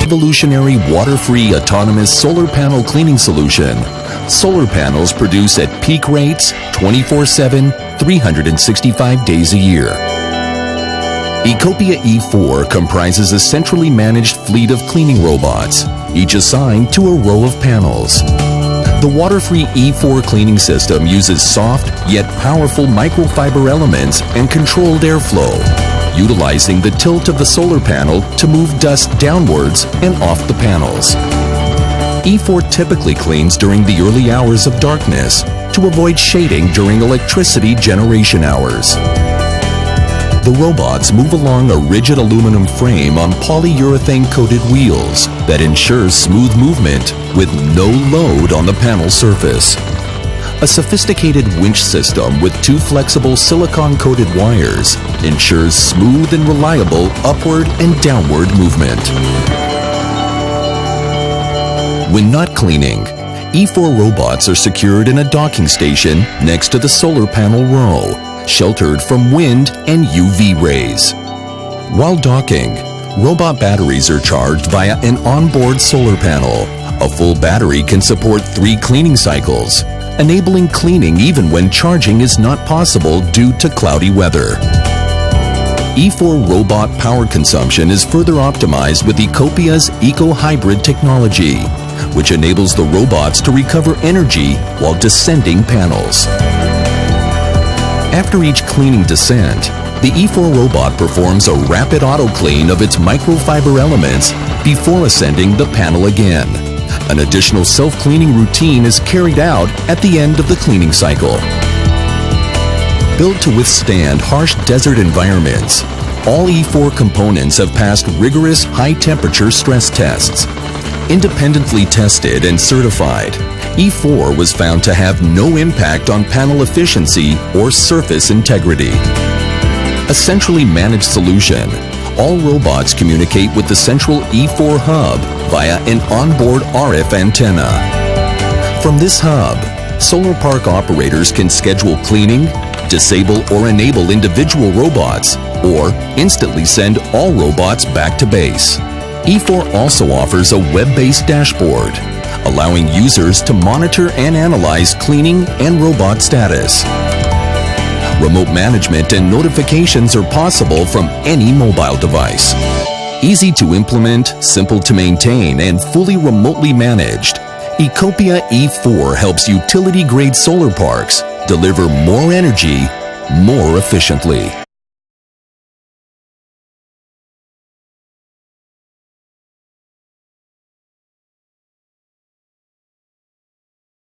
revolutionary water-free autonomous solar panel cleaning solution. Solar panels produce at peak rates 24/7, 365 days a year. Ecopia E4 comprises a centrally managed fleet of cleaning robots, each assigned to a row of panels. The water-free E4 cleaning system uses soft yet powerful microfiber elements and controlled airflow, utilizing the tilt of the solar panel to move dust downwards and off the panels. E4 typically cleans during the early hours of darkness to avoid shading during electricity generation hours. The robots move along a rigid aluminum frame on polyurethane-coated wheels that ensures smooth movement with no load on the panel surface. A sophisticated winch system with two flexible silicone-coated wires ensures smooth and reliable upward and downward movement. When not cleaning, E4 robots are secured in a docking station next to the solar panel row, sheltered from wind and UV rays. While docking, robot batteries are charged via an onboard solar panel. A full battery can support 3 cleaning cycles, enabling cleaning even when charging is not possible due to cloudy weather. E4 robot power consumption is further optimized with Ecopia's eco-hybrid technology, which enables the robots to recover energy while descending panels. After each cleaning descent, the E4 robot performs a rapid auto-clean of its microfiber elements before ascending the panel again. An additional self-cleaning routine is carried out at the end of the cleaning cycle. Built to withstand harsh desert environments, all E4 components have passed rigorous high-temperature stress tests. Independently tested and certified, E4 was found to have no impact on panel efficiency or surface integrity. A centrally managed solution, all robots communicate with the central E4 hub via an onboard RF antenna. From this hub, solar park operators can schedule cleaning, disable or enable individual robots, or instantly send all robots back to base. E4 also offers a web-based dashboard, allowing users to monitor and analyze cleaning and robot status. Remote management and notifications are possible from any mobile device. Easy to implement, simple to maintain, and fully remotely managed, Ecopia E4 helps utility-grade solar parks deliver more energy more efficiently.